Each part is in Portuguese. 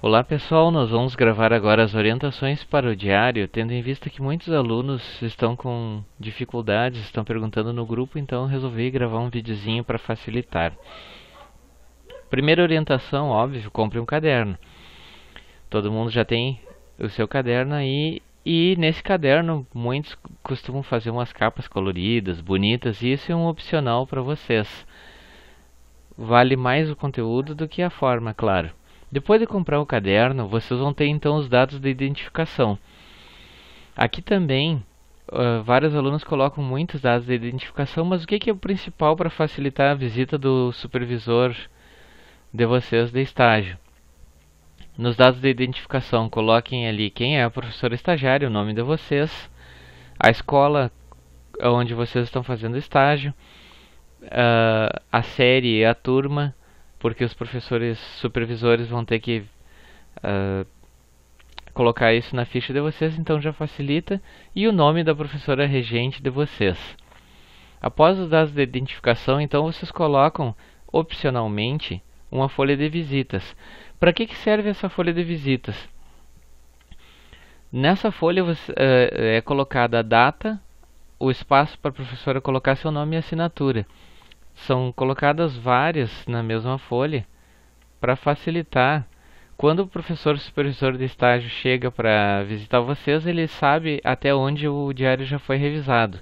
Olá pessoal, nós vamos gravar agora as orientações para o diário, tendo em vista que muitos alunos estão com dificuldades, estão perguntando no grupo, então resolvi gravar um videozinho para facilitar. Primeira orientação, óbvio, compre um caderno. Todo mundo já tem o seu caderno aí, e nesse caderno muitos costumam fazer umas capas coloridas, bonitas, e isso é um opcional para vocês. Vale mais o conteúdo do que a forma, claro. Depois de comprar o caderno, vocês vão ter então os dados de identificação. Aqui também, vários alunos colocam muitos dados de identificação, mas o que é o principal para facilitar a visita do supervisor de vocês de estágio? Nos dados de identificação, coloquem ali quem é o professor estagiário, o nome de vocês, a escola onde vocês estão fazendo estágio, a série e a turma, porque os professores supervisores vão ter que colocar isso na ficha de vocês, então já facilita, e o nome da professora regente de vocês. Após os dados de identificação, então vocês colocam opcionalmente uma folha de visitas. Para que serve essa folha de visitas? Nessa folha é colocada a data, o espaço para a professora colocar seu nome e assinatura. São colocadas várias na mesma folha para facilitar. Quando o professor supervisor de estágio chega para visitar vocês, ele sabe até onde o diário já foi revisado.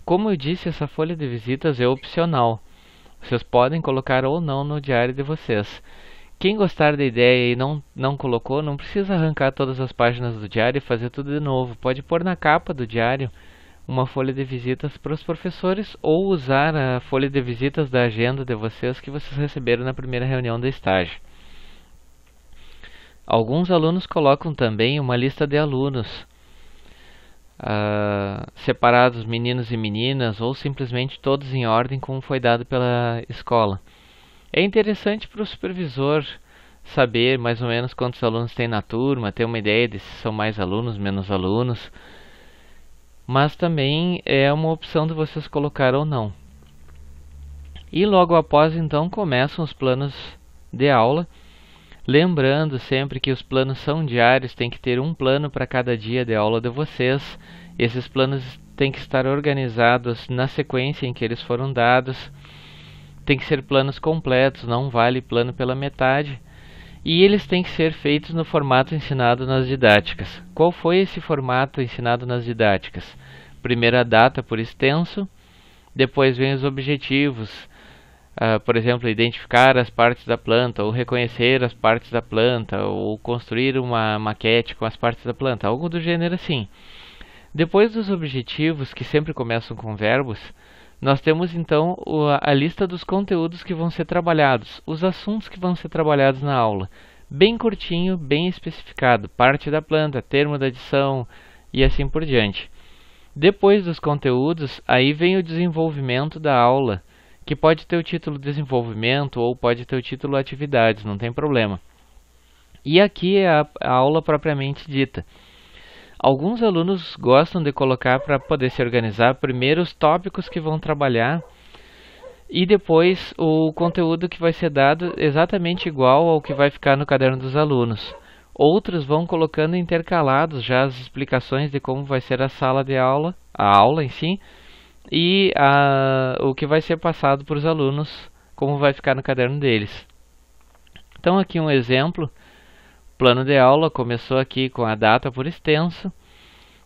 Como eu disse, essa folha de visitas é opcional. Vocês podem colocar ou não no diário de vocês. Quem gostar da ideia e não colocou, não precisa arrancar todas as páginas do diário e fazer tudo de novo. Pode pôr na capa do diário uma folha de visitas para os professores, ou usar a folha de visitas da agenda de vocês que vocês receberam na primeira reunião do estágio. Alguns alunos colocam também uma lista de alunos, separados meninos e meninas, ou simplesmente todos em ordem como foi dado pela escola. É interessante para o supervisor saber mais ou menos quantos alunos tem na turma, ter uma ideia de se são mais alunos, menos alunos. Mas também é uma opção de vocês colocar ou não. E logo após então começam os planos de aula. Lembrando sempre que os planos são diários, tem que ter um plano para cada dia de aula de vocês. Esses planos têm que estar organizados na sequência em que eles foram dados. Tem que ser planos completos, não vale plano pela metade. E eles têm que ser feitos no formato ensinado nas didáticas. Qual foi esse formato ensinado nas didáticas? Primeiro a data por extenso, depois vem os objetivos, por exemplo, identificar as partes da planta, ou reconhecer as partes da planta, ou construir uma maquete com as partes da planta, algo do gênero assim. Depois dos objetivos, que sempre começam com verbos, nós temos então a lista dos conteúdos que vão ser trabalhados, os assuntos que vão ser trabalhados na aula. Bem curtinho, bem especificado, parte da planta, termo da adição e assim por diante. Depois dos conteúdos, aí vem o desenvolvimento da aula, que pode ter o título desenvolvimento ou pode ter o título atividades, não tem problema. E aqui é a aula propriamente dita. Alguns alunos gostam de colocar, para poder se organizar, primeiro os tópicos que vão trabalhar e depois o conteúdo que vai ser dado exatamente igual ao que vai ficar no caderno dos alunos. Outros vão colocando intercalados já as explicações de como vai ser a sala de aula, a aula em si, e o que vai ser passado para os alunos, como vai ficar no caderno deles. Então aqui um exemplo. Plano de aula começou aqui com a data por extenso.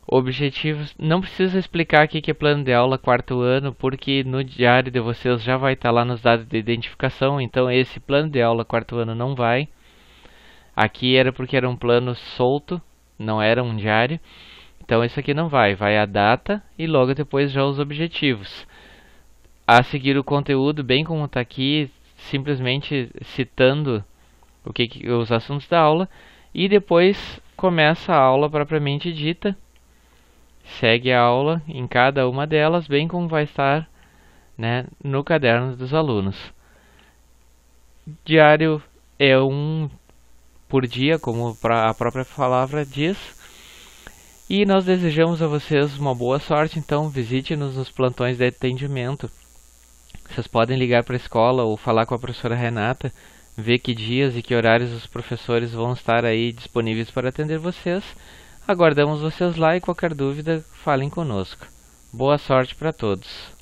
Objetivos, não precisa explicar aqui que é plano de aula quarto ano, porque no diário de vocês já vai estar lá nos dados de identificação, então esse plano de aula quarto ano não vai. Aqui era porque era um plano solto, não era um diário, então isso aqui não vai, vai a data e logo depois já os objetivos. A seguir o conteúdo, bem como está aqui, simplesmente citando os assuntos da aula, e depois começa a aula propriamente dita, segue a aula em cada uma delas, bem como vai estar, né, no caderno dos alunos. Diário é um por dia, como a própria palavra diz, e nós desejamos a vocês uma boa sorte. Então visite-nos nos plantões de atendimento. Vocês podem ligar para a escola ou falar com a professora Renata ver que dias e que horários os professores vão estar aí disponíveis para atender vocês. Aguardamos vocês lá e qualquer dúvida, falem conosco. Boa sorte para todos!